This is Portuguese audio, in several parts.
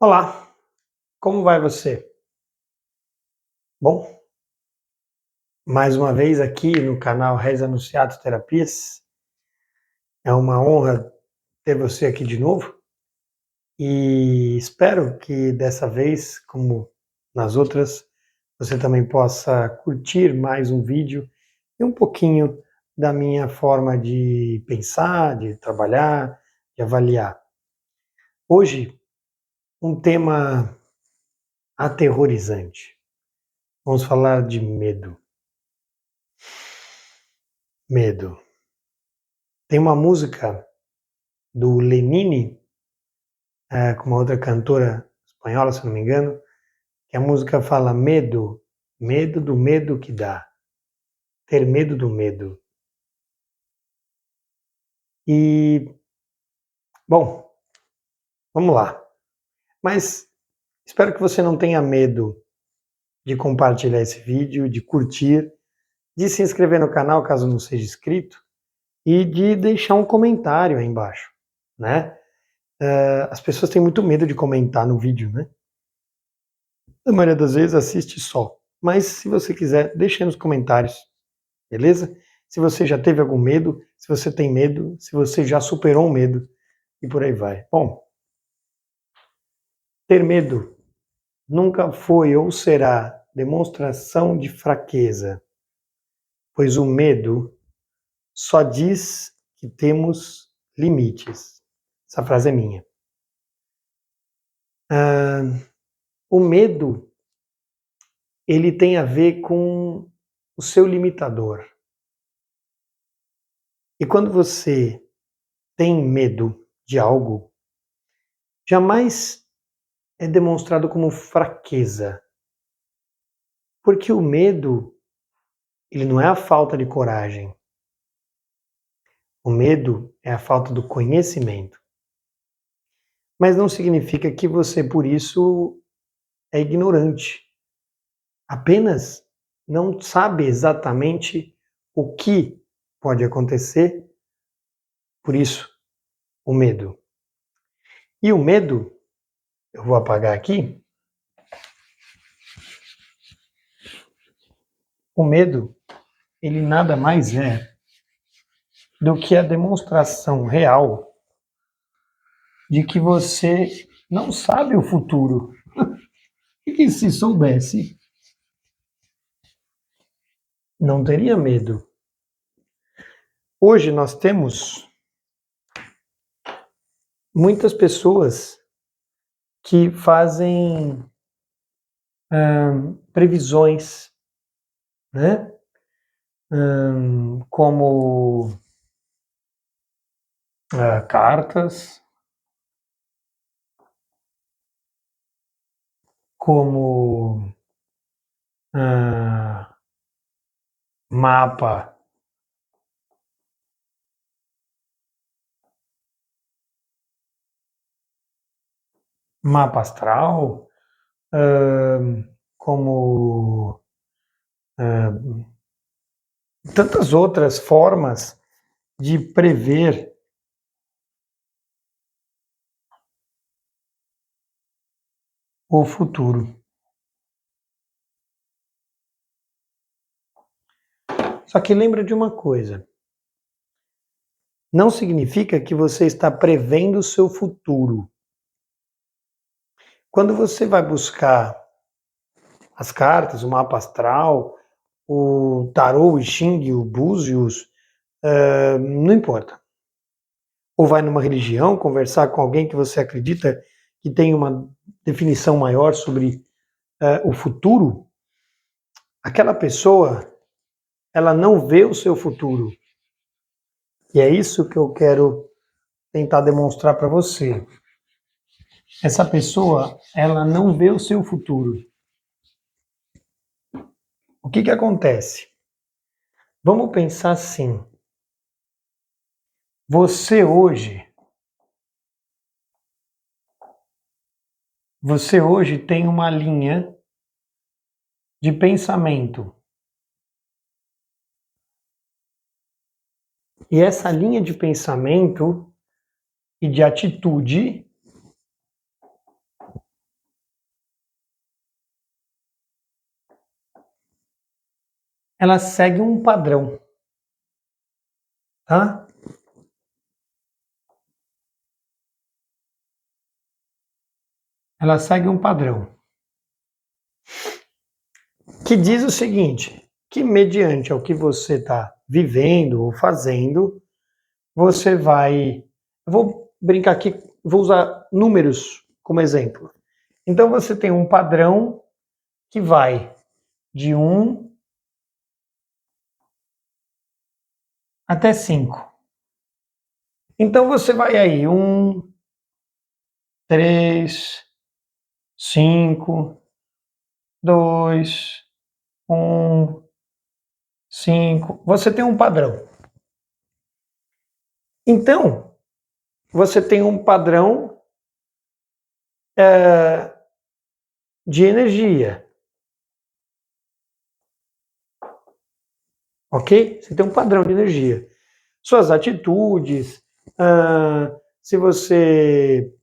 Olá, como vai você? Bom, mais uma vez aqui no canal Reis Anunciados Terapias. É uma honra ter você aqui de novo e espero que dessa vez, como nas outras, você também possa curtir mais um vídeo e um pouquinho da minha forma de pensar, de trabalhar, de avaliar. Hoje, um tema aterrorizante. Vamos falar de medo. Medo. Tem uma música do Lenine, com uma outra cantora espanhola, se não me engano, que a música fala medo, medo do medo que dá, ter medo do medo. E, bom, vamos lá. Mas espero que você não tenha medo de compartilhar esse vídeo, de curtir, de se inscrever no canal caso não seja inscrito e de deixar um comentário aí embaixo, né? As pessoas têm muito medo de comentar no vídeo, né? A maioria das vezes assiste só. Mas se você quiser, deixe aí nos comentários, beleza? Se você já teve algum medo, se você tem medo, se você já superou um medo e por aí vai. Bom, ter medo nunca foi ou será demonstração de fraqueza, pois o medo só diz que temos limites. Essa frase é minha. O medo, ele tem a ver com o seu limitador. E quando você tem medo de algo, jamais é demonstrado como fraqueza. Porque o medo, ele não é a falta de coragem. O medo é a falta do conhecimento. Mas não significa que você, por isso, é ignorante. Apenas não sabe exatamente o que pode acontecer, por isso, o medo. E o medo, eu vou apagar aqui, o medo, ele nada mais é do que a demonstração real de que você não sabe o futuro. E que se soubesse, não teria medo. Hoje nós temos muitas pessoas que fazem previsões, né? Como cartas, como mapa, mapa astral, como tantas outras formas de prever o futuro. Só que lembra de uma coisa, não significa que você está prevendo o seu futuro. Quando você vai buscar as cartas, o mapa astral, o tarô, o I Ching, o Búzios, não importa. Ou vai numa religião conversar com alguém que você acredita que tem uma definição maior sobre o futuro, aquela pessoa, ela não vê o seu futuro. E é isso que eu quero tentar demonstrar para você. Essa pessoa, ela não vê o seu futuro. O que acontece? Vamos pensar assim. Você hoje tem uma linha de pensamento. E essa linha de pensamento e de atitude ela segue um padrão, tá? Ela segue um padrão que diz o seguinte, que mediante ao que você está vivendo ou fazendo, você vai... Eu vou brincar aqui, vou usar números como exemplo. Então você tem um padrão que vai de 1 até 5. Então você vai aí 1, 3, 5, 2, 1, 5. Você tem um padrão. Então, você tem um padrão de energia. Ok? Você tem um padrão de energia. Suas atitudes, se você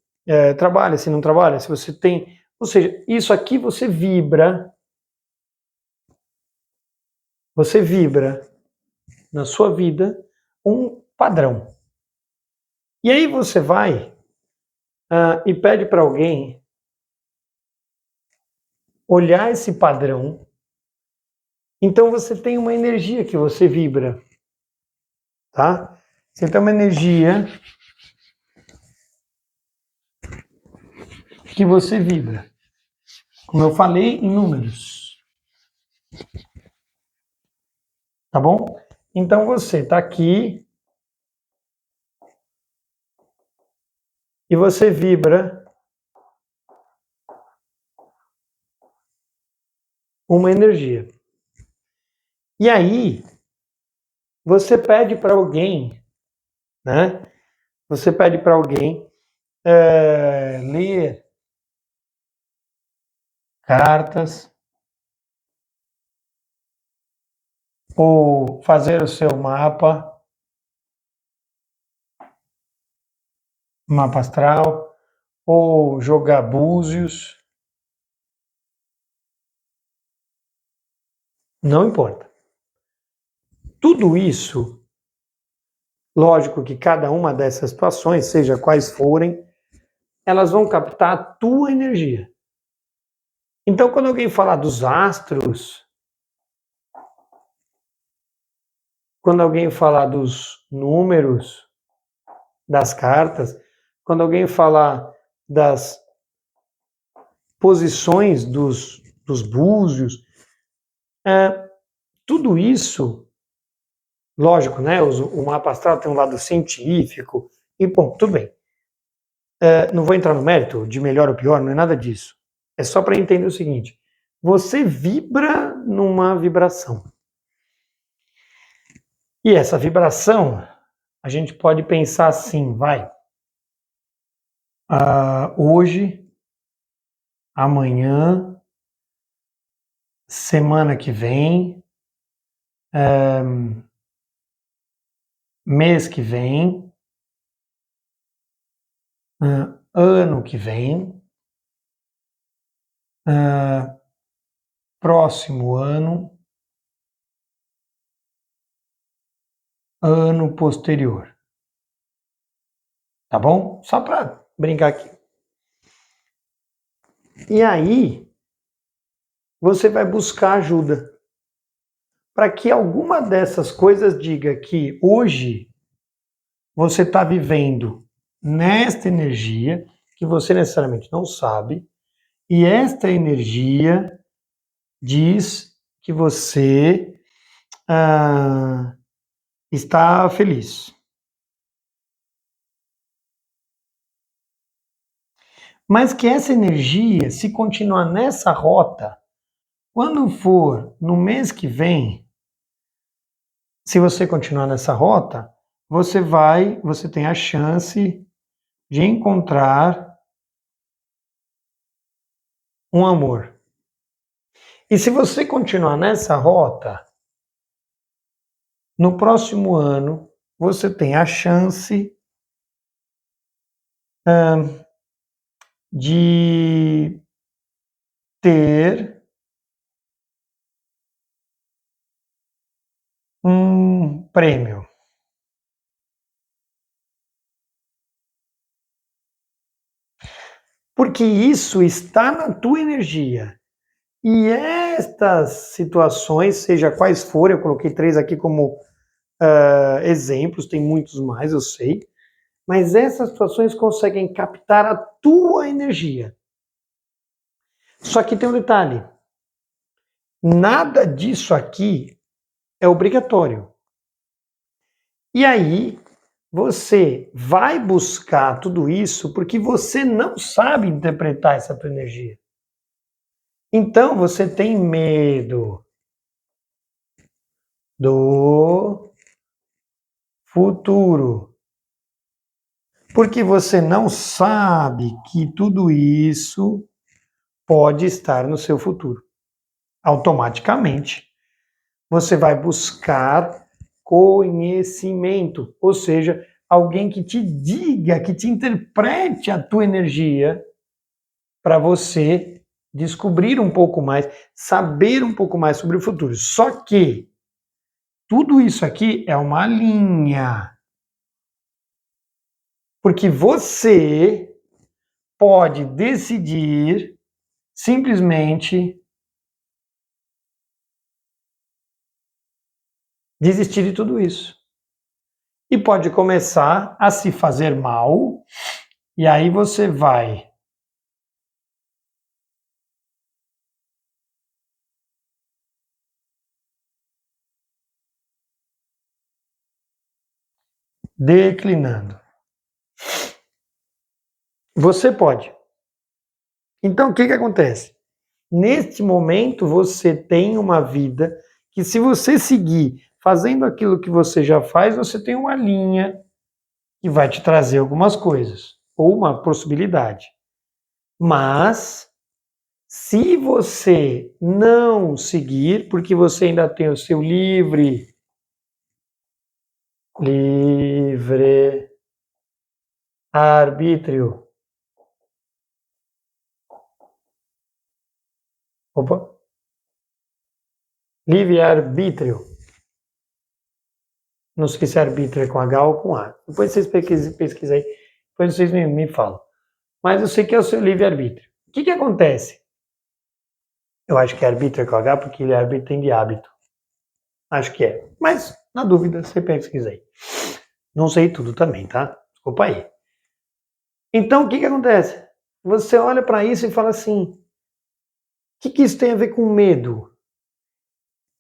trabalha, se não trabalha, se você tem... Ou seja, isso aqui você vibra na sua vida um padrão. E aí você vai e pede para alguém olhar esse padrão. Então você tem uma energia que você vibra, tá? Você tem uma energia que você vibra. Como eu falei, em números. Tá bom? Então você está aqui e você vibra uma energia. E aí você pede para alguém, né? Você pede para alguém ler cartas ou fazer o seu mapa astral, ou jogar búzios, não importa. Tudo isso, lógico que cada uma dessas situações, seja quais forem, elas vão captar a tua energia. Então, quando alguém falar dos astros, quando alguém falar dos números, das cartas, quando alguém falar das posições dos búzios, tudo isso, lógico, né? O mapa astral tem um lado científico, e bom, tudo bem. Não vou entrar no mérito de melhor ou pior, não é nada disso. É só para entender o seguinte: você vibra numa vibração. E essa vibração, a gente pode pensar assim, vai. Hoje, amanhã, semana que vem, mês que vem, ano que vem, próximo ano posterior. Tá bom? Só para brincar aqui. E aí, você vai buscar ajuda para que alguma dessas coisas diga que hoje você está vivendo nesta energia que você necessariamente não sabe, e esta energia diz que você está feliz. Mas que essa energia, se continuar nessa rota, quando for no mês que vem, se você continuar nessa rota, você tem a chance de encontrar um amor. E se você continuar nessa rota, no próximo ano você tem a chance de ter Porque isso está na tua energia. E estas situações, seja quais forem, eu coloquei 3 aqui como exemplos, tem muitos mais, eu sei, mas essas situações conseguem captar a tua energia. Só que tem um detalhe, nada disso aqui é obrigatório. E aí, você vai buscar tudo isso porque você não sabe interpretar essa tua energia. Então, você tem medo do futuro. Porque você não sabe que tudo isso pode estar no seu futuro. Automaticamente, você vai buscar conhecimento, ou seja, alguém que te diga, que te interprete a tua energia para você descobrir um pouco mais, saber um pouco mais sobre o futuro. Só que tudo isso aqui é uma linha. Porque você pode decidir simplesmente desistir de tudo isso. E pode começar a se fazer mal, e aí você vai declinando. Você pode. Então, o que acontece? Neste momento, você tem uma vida que, se você seguir fazendo aquilo que você já faz, você tem uma linha que vai te trazer algumas coisas, ou uma possibilidade. Mas, se você não seguir, porque você ainda tem o seu livre arbítrio. Opa. Livre-arbítrio. Não sei se arbítrio é com H ou com A. Depois vocês pesquisam aí, depois vocês me falam. Mas eu sei que é o seu livre-arbítrio. O que acontece? Eu acho que é arbítrio é com H porque ele arbítrio tem de hábito. Acho que é. Mas, na dúvida, você pesquisa aí. Não sei tudo também, tá? Desculpa aí. Então, o que acontece? Você olha para isso e fala assim: o que isso tem a ver com medo?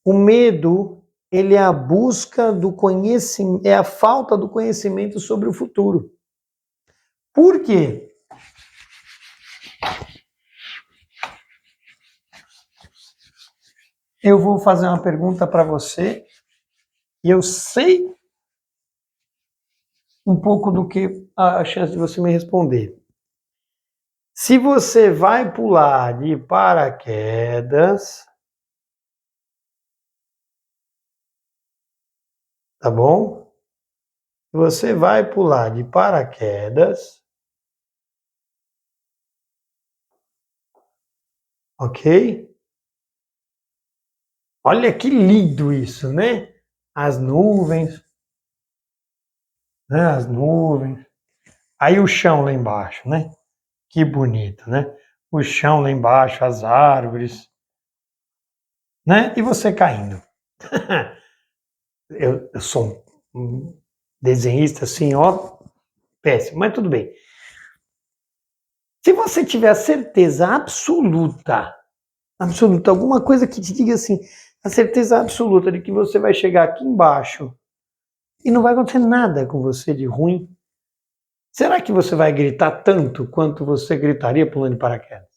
O medo, ele é a busca do conhecimento, é a falta do conhecimento sobre o futuro. Por quê? Eu vou fazer uma pergunta para você e eu sei um pouco do que a chance de você me responder. Se você vai pular de paraquedas, tá bom? Se você vai pular de paraquedas, ok? Olha que lindo isso, né? As nuvens, né? As nuvens. Aí o chão lá embaixo, né? Que bonito, né? O chão lá embaixo, as árvores, né? E você caindo. Eu sou um desenhista assim, ó, péssimo, mas tudo bem. Se você tiver a certeza absoluta, alguma coisa que te diga assim, a certeza absoluta de que você vai chegar aqui embaixo e não vai acontecer nada com você de ruim, será que você vai gritar tanto quanto você gritaria pulando de paraquedas?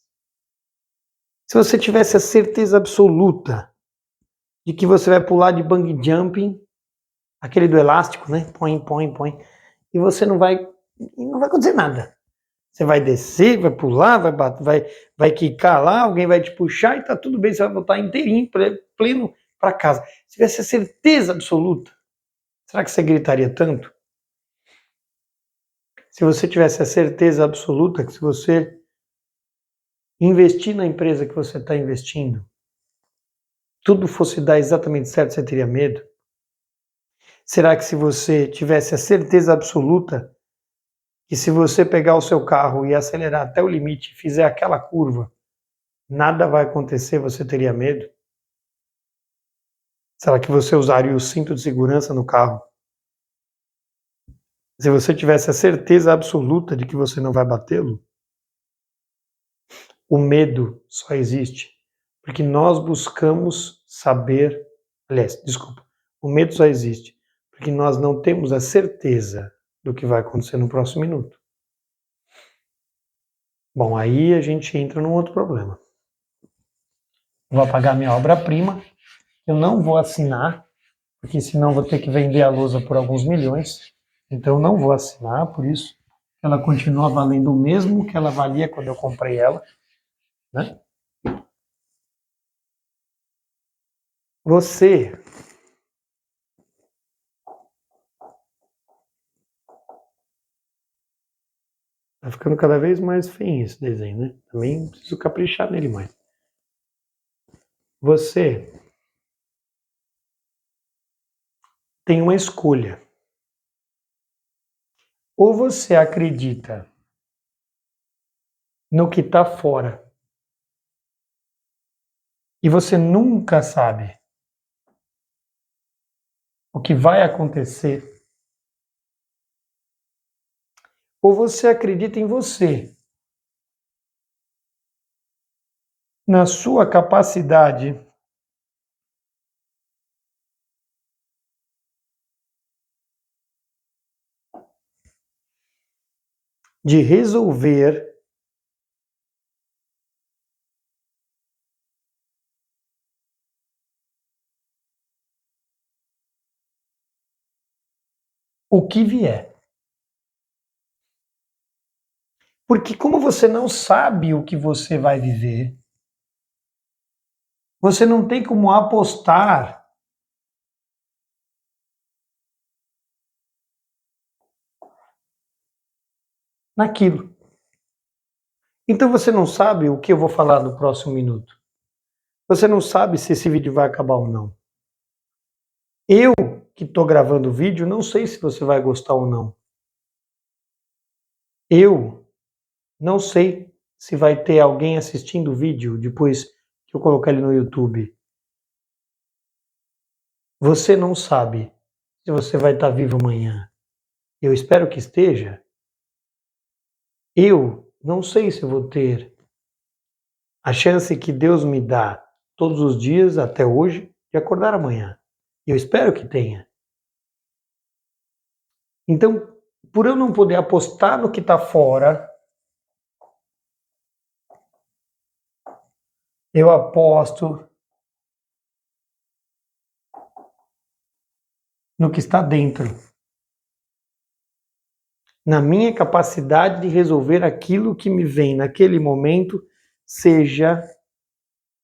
Se você tivesse a certeza absoluta de que você vai pular de bungee jumping, aquele do elástico, né? Põe, e você não vai acontecer nada. Você vai descer, vai pular, vai quicar lá, alguém vai te puxar e tá tudo bem, você vai voltar inteirinho, pleno para casa. Se tivesse a certeza absoluta, será que você gritaria tanto? Se você tivesse a certeza absoluta que, se você investir na empresa que você está investindo, tudo fosse dar exatamente certo, você teria medo? Será que, se você tivesse a certeza absoluta que se você pegar o seu carro e acelerar até o limite e fizer aquela curva, nada vai acontecer, você teria medo? Será que você usaria o cinto de segurança no carro? Se você tivesse a certeza absoluta de que você não vai batê-lo? O medo só existe porque nós buscamos saber. Aliás, desculpa. O medo só existe porque nós não temos a certeza do que vai acontecer no próximo minuto. Bom, aí a gente entra num outro problema. Vou apagar minha obra-prima, eu não vou assinar, porque senão vou ter que vender a lousa por alguns milhões. Então eu não vou assinar, por isso ela continua valendo o mesmo que ela valia quando eu comprei ela, né? Você tá ficando cada vez mais feio esse desenho, né? Também preciso caprichar nele mais. Você tem uma escolha. Ou você acredita no que está fora e você nunca sabe o que vai acontecer, ou você acredita em você, na sua capacidade de resolver o que vier. Porque como você não sabe o que você vai viver, você não tem como apostar naquilo. Então você não sabe o que eu vou falar no próximo minuto. Você não sabe se esse vídeo vai acabar ou não. Eu que estou gravando o vídeo não sei se você vai gostar ou não. Eu não sei se vai ter alguém assistindo o vídeo depois que eu colocar ele no YouTube. Você não sabe se você vai estar vivo amanhã. Eu espero que esteja. Eu não sei se eu vou ter a chance que Deus me dá todos os dias até hoje de acordar amanhã. Eu espero que tenha. Então, por eu não poder apostar no que está fora, eu aposto no que está dentro. Na minha capacidade de resolver aquilo que me vem naquele momento, seja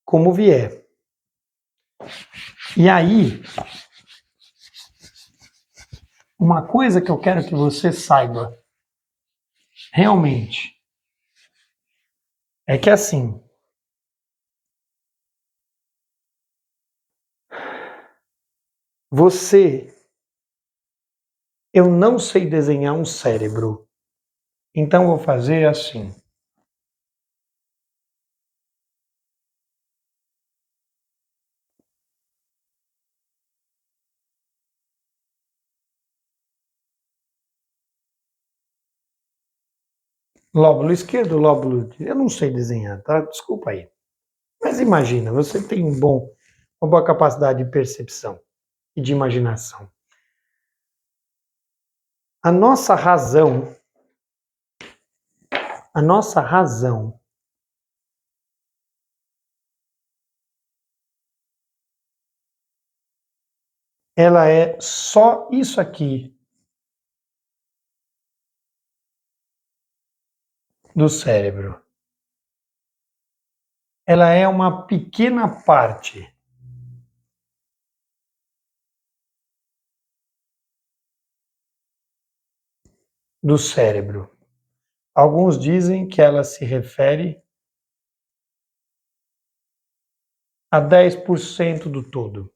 como vier. E aí, uma coisa que eu quero que você saiba, realmente, é que assim, eu não sei desenhar um cérebro, então vou fazer assim. Lóbulo esquerdo, lóbulo. Eu não sei desenhar, tá? Desculpa aí. Mas imagina, você tem uma boa capacidade de percepção e de imaginação. A nossa razão, a nossa razão, ela é só isso aqui do cérebro. Ela é uma pequena parte do cérebro. Alguns dizem que ela se refere a 10% do todo.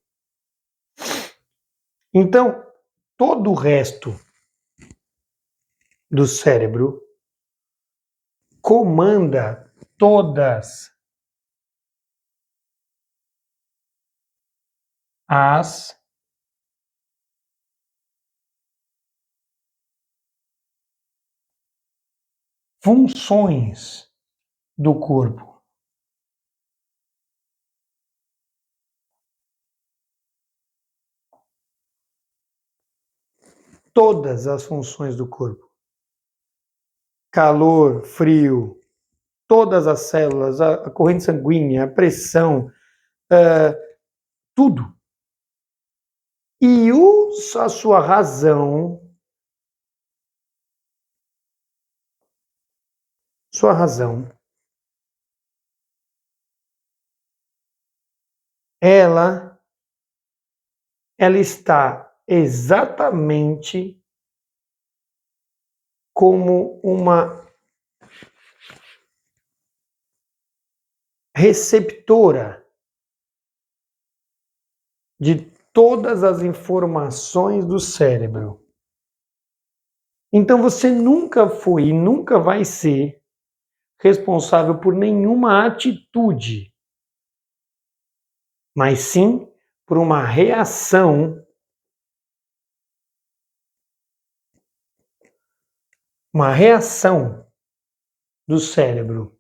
Então, todo o resto do cérebro comanda todas as funções do corpo. Todas as funções do corpo. Calor, frio, todas as células, a corrente sanguínea, a pressão, tudo. E a sua razão, ela está exatamente como uma receptora de todas as informações do cérebro. Então você nunca foi e nunca vai ser responsável por nenhuma atitude, mas sim por uma reação, do cérebro.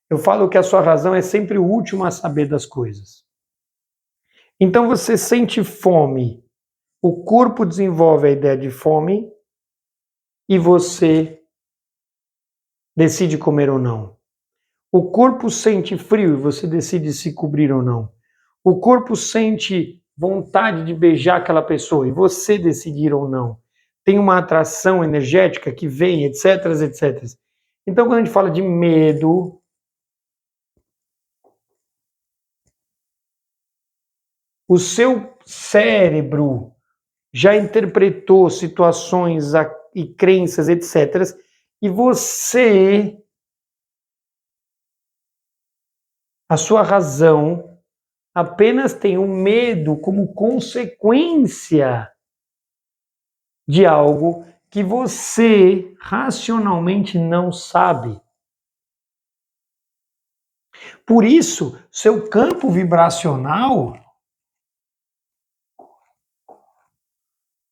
Eu falo que a sua razão é sempre o último a saber das coisas. Então você sente fome, o corpo desenvolve a ideia de fome e você decide comer ou não. O corpo sente frio e você decide se cobrir ou não. O corpo sente vontade de beijar aquela pessoa e você decidir ou não. Tem uma atração energética que vem, etc, etc. Então, quando a gente fala de medo, o seu cérebro já interpretou situações e crenças, etc. E você, a sua razão, apenas tem um medo como consequência de algo que você racionalmente não sabe. Por isso, seu campo vibracional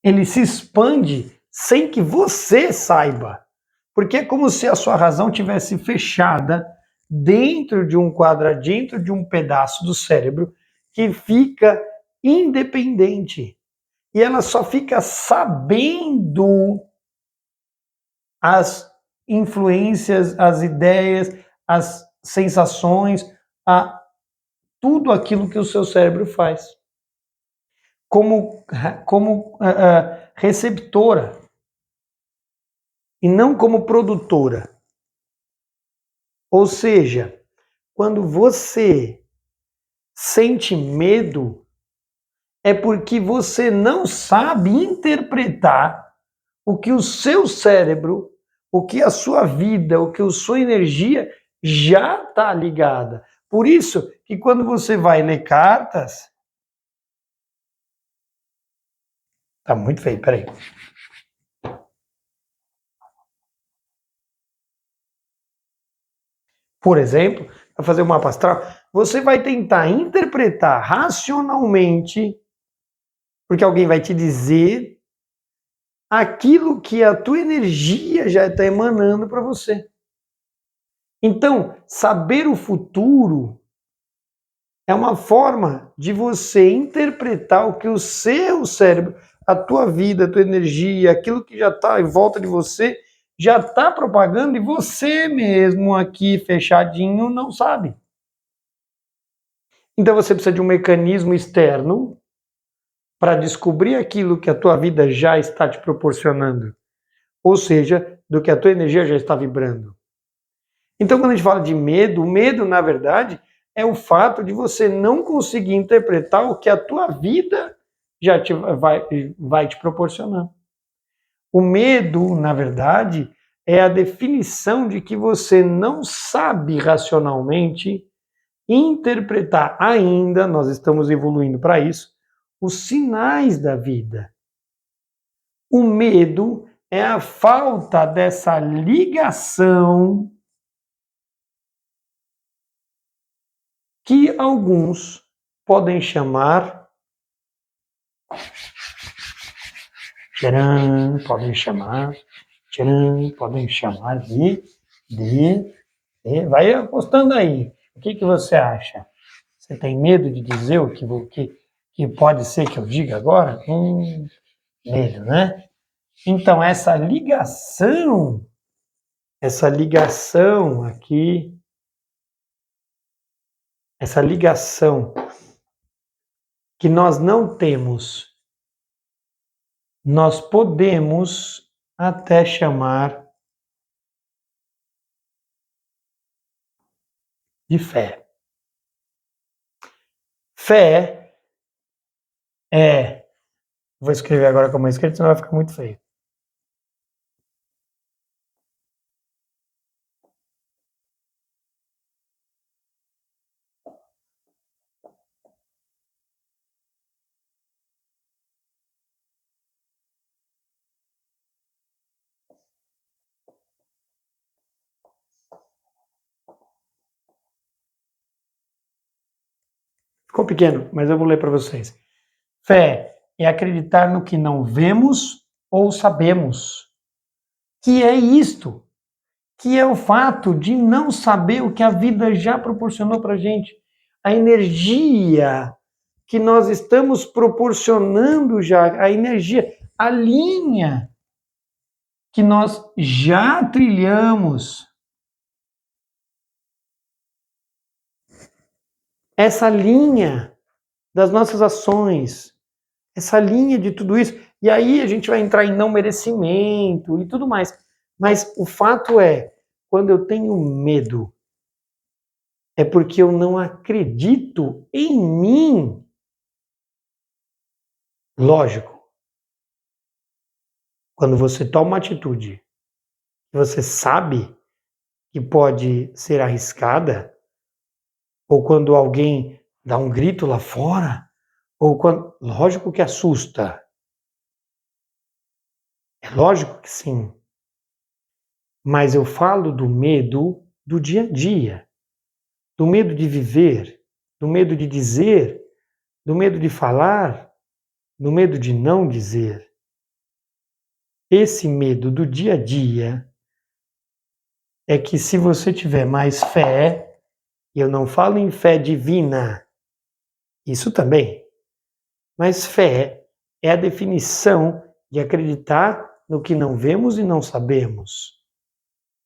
ele se expande sem que você saiba. Porque é como se a sua razão tivesse fechada dentro de um quadradinho, dentro de um pedaço do cérebro que fica independente. E ela só fica sabendo as influências, as ideias, as sensações, tudo aquilo que o seu cérebro faz. Como receptora e não como produtora. Ou seja, quando você sente medo, é porque você não sabe interpretar o que o seu cérebro, o que a sua vida, o que a sua energia já está ligada. Por isso que quando você vai ler cartas... Tá muito feio, peraí. Por exemplo, para fazer um mapa astral, você vai tentar interpretar racionalmente, porque alguém vai te dizer aquilo que a tua energia já está emanando para você. Então, saber o futuro é uma forma de você interpretar o que o seu cérebro, a tua vida, a tua energia, aquilo que já está em volta de você, já está propagando e você mesmo aqui fechadinho não sabe. Então você precisa de um mecanismo externo para descobrir aquilo que a tua vida já está te proporcionando. Ou seja, do que a tua energia já está vibrando. Então, quando a gente fala de medo, o medo, na verdade, é o fato de você não conseguir interpretar o que a tua vida já vai te proporcionar. O medo, na verdade, é a definição de que você não sabe racionalmente interpretar ainda, nós estamos evoluindo para isso, os sinais da vida. O medo é a falta dessa ligação que alguns podem chamar, podem chamar vai apostando aí. O que você acha? Você tem medo de dizer o que pode ser que eu diga agora? Medo, né? Então, essa ligação aqui, essa ligação que nós não temos, nós podemos até chamar de fé. Fé é. Vou escrever agora com a mão esquerda, senão vai ficar muito feio. Ficou pequeno, mas eu vou ler para vocês. Fé é acreditar no que não vemos ou sabemos. Que é isto? Que é o fato de não saber o que a vida já proporcionou para a gente. A energia que nós estamos proporcionando já, a energia, a linha que nós já trilhamos. Essa linha das nossas ações, essa linha de tudo isso. E aí a gente vai entrar em não merecimento e tudo mais. Mas o fato é, quando eu tenho medo, é porque eu não acredito em mim. Lógico, quando você toma uma atitude, você sabe que pode ser arriscada, ou quando alguém dá um grito lá fora, ou quando. Lógico que assusta. É lógico que sim. Mas eu falo do medo do dia a dia, do medo de viver, do medo de dizer, do medo de falar, do medo de não dizer. Esse medo do dia a dia é que, se você tiver mais fé, e eu não falo em fé divina, isso também, mas fé é a definição de acreditar no que não vemos e não sabemos,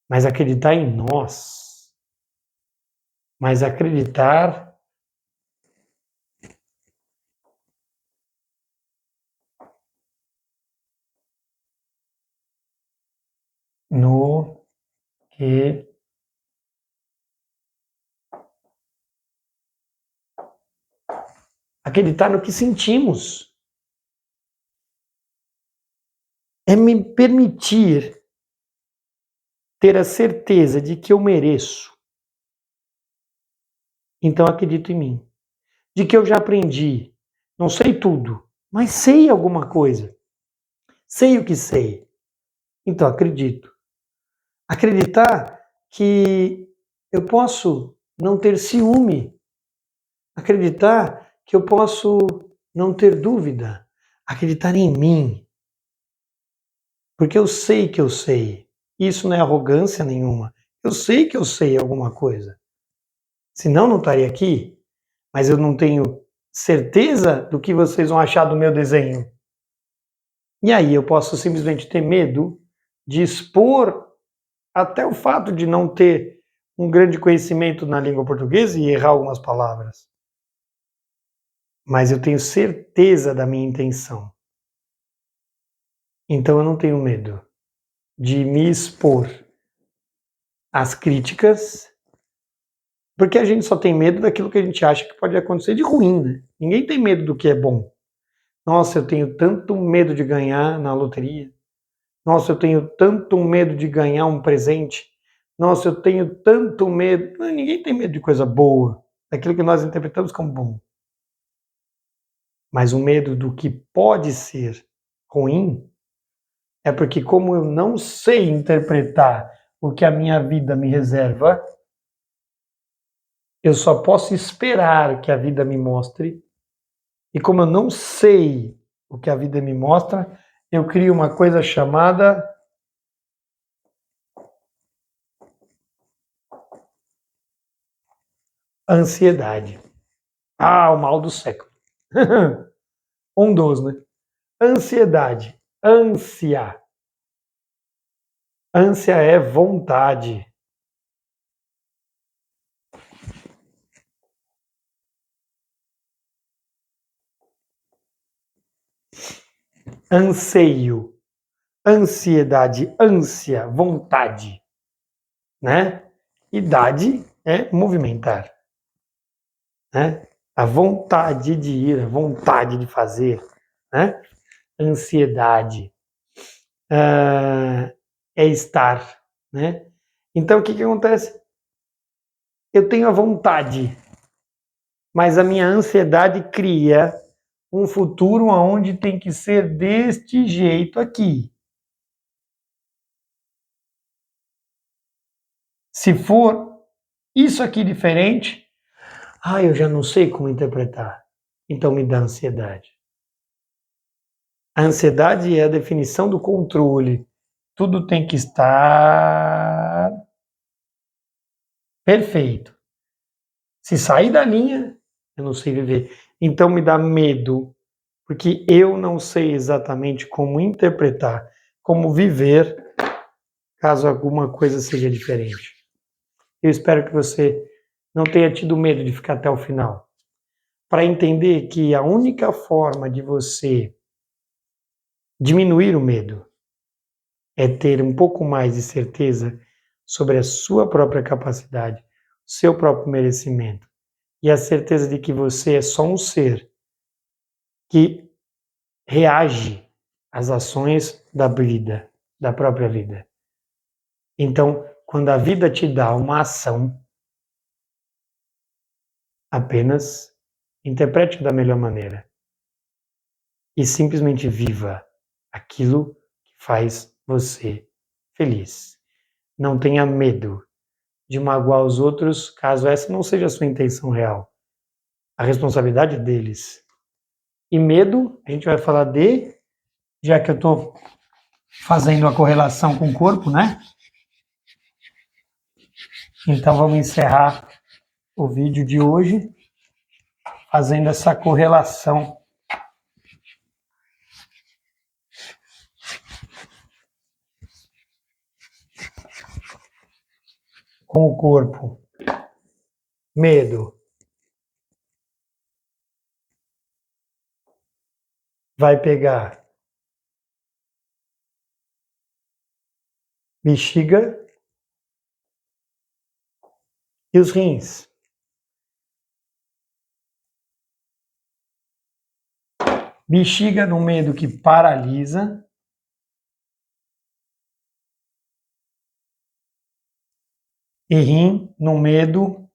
mas acreditar em nós, mas acreditar no que acreditar no que sentimos. É me permitir ter a certeza de que eu mereço. Então acredito em mim. De que eu já aprendi. Não sei tudo, mas sei alguma coisa. Sei o que sei. Então acredito. Acreditar que eu posso não ter ciúme. Acreditar que eu posso não ter dúvida. Acreditar em mim. Porque eu sei que eu sei. Isso não é arrogância nenhuma. Eu sei que eu sei alguma coisa. Senão não estaria aqui. Mas eu não tenho certeza do que vocês vão achar do meu desenho. E aí eu posso simplesmente ter medo de expor até o fato de não ter um grande conhecimento na língua portuguesa e errar algumas palavras. Mas eu tenho certeza da minha intenção. Então eu não tenho medo de me expor às críticas, porque a gente só tem medo daquilo que a gente acha que pode acontecer de ruim, né? Ninguém tem medo do que é bom. Nossa, eu tenho tanto medo de ganhar na loteria. Nossa, eu tenho tanto medo de ganhar um presente. Nossa, eu tenho tanto medo. Não, ninguém tem medo de coisa boa, daquilo que nós interpretamos como bom. Mas o medo do que pode ser ruim, É porque como eu não sei interpretar o que a minha vida me reserva, eu só posso esperar que a vida me mostre. E como eu não sei o que a vida me mostra, eu crio uma coisa chamada ansiedade. Ah, o mal do século. Um dos, né? Ansiedade. Ânsia. Ânsia é vontade. Anseio. Ansiedade, ânsia, vontade, né? Idade é movimentar, né? A vontade de ir, a vontade de fazer, né? Ansiedade é estar, né? Então o que acontece? Eu tenho a vontade, mas a minha ansiedade cria um futuro onde tem que ser deste jeito aqui. Se for isso aqui diferente, eu já não sei como interpretar. Então me dá ansiedade. A ansiedade é a definição do controle. Tudo tem que estar perfeito. Se sair da linha, eu não sei viver. Então me dá medo, porque eu não sei exatamente como interpretar, como viver, caso alguma coisa seja diferente. Eu espero que você não tenha tido medo de ficar até o final, para entender que a única forma de você diminuir o medo é ter um pouco mais de certeza sobre a sua própria capacidade, seu próprio merecimento e a certeza de que você é só um ser que reage às ações da vida, da própria vida. Então, quando a vida te dá uma ação, apenas interprete da melhor maneira e simplesmente viva aquilo que faz você feliz. Não tenha medo de magoar os outros, caso essa não seja a sua intenção real. A responsabilidade é deles. E medo, a gente vai falar já que eu estou fazendo a correlação com o corpo, né? Então vamos encerrar o vídeo de hoje fazendo essa correlação com o corpo. Medo vai pegar bexiga e os rins. Bexiga no medo que paralisa. E rim no medo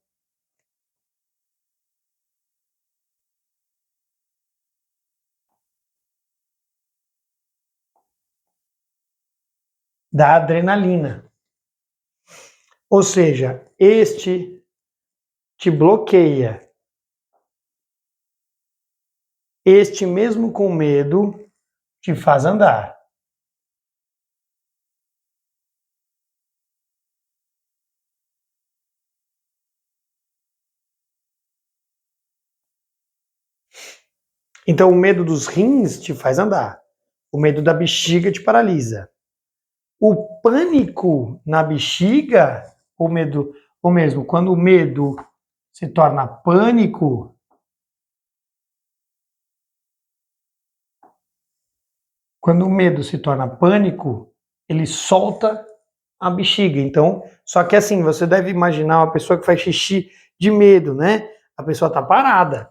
da adrenalina. Ou seja, este te bloqueia. Este mesmo com medo te faz andar. Então o medo dos rins te faz andar. O medo da bexiga te paralisa. O pânico na bexiga, o medo, ou mesmo quando o medo se torna pânico, quando o medo se torna pânico, ele solta a bexiga. Então, só que assim, você deve imaginar uma pessoa que faz xixi de medo, né? A pessoa tá parada,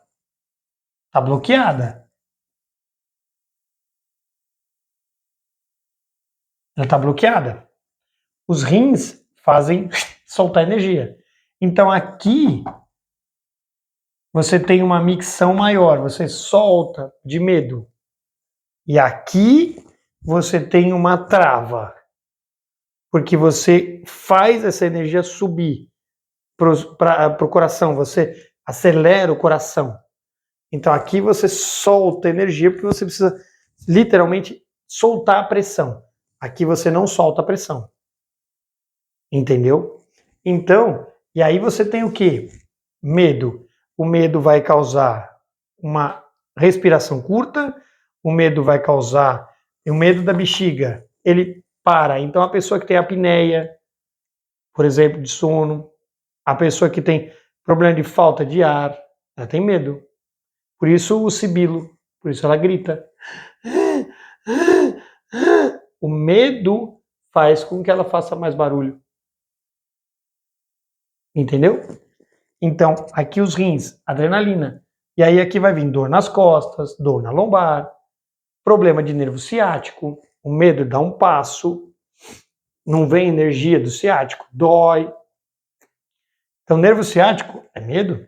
tá bloqueada. Ela tá bloqueada. Os rins fazem soltar energia. Então aqui você tem uma micção maior, você solta de medo. E aqui você tem uma trava, porque você faz essa energia subir para o coração, você acelera o coração. Então aqui você solta energia porque você precisa literalmente soltar a pressão. Aqui você não solta a pressão. Entendeu? Então, e aí você tem o quê? Medo. O medo vai causar uma respiração curta, o medo vai causar o medo da bexiga. Ele para. Então a pessoa que tem apneia, por exemplo, de sono, a pessoa que tem problema de falta de ar, ela tem medo. Por isso o sibilo, por isso ela grita. O medo faz com que ela faça mais barulho. Entendeu? Então, aqui os rins, adrenalina. E aí aqui vai vir dor nas costas, dor na lombar, problema de nervo ciático, o medo de dar um passo, não vem energia do ciático, dói. Então, nervo ciático é medo.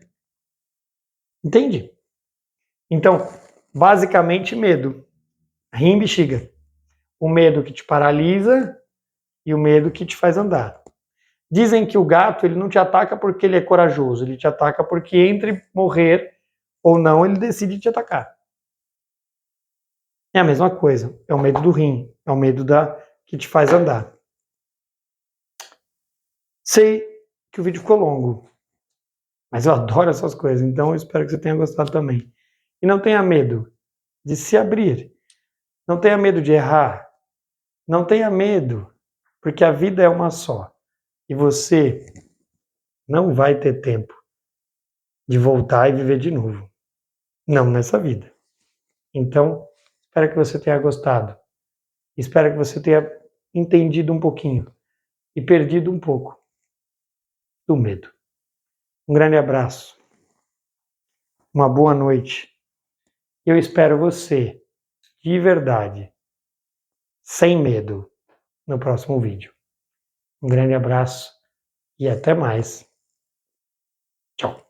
Entende? Então, basicamente medo. Rim e bexiga. O medo que te paralisa e o medo que te faz andar. Dizem que o gato ele não te ataca porque ele é corajoso, ele te ataca porque entre morrer ou não, ele decide te atacar. É a mesma coisa, é o medo do rim, é o medo que te faz andar. Sei que o vídeo ficou longo, mas eu adoro essas coisas, então eu espero que você tenha gostado também. E não tenha medo de se abrir, não tenha medo de errar, não tenha medo, porque a vida é uma só e você não vai ter tempo de voltar e viver de novo. Não nessa vida. Então, espero que você tenha gostado. Espero que você tenha entendido um pouquinho e perdido um pouco do medo. Um grande abraço. Uma boa noite. Eu espero você, de verdade, sem medo, no próximo vídeo. Um grande abraço e até mais. Tchau.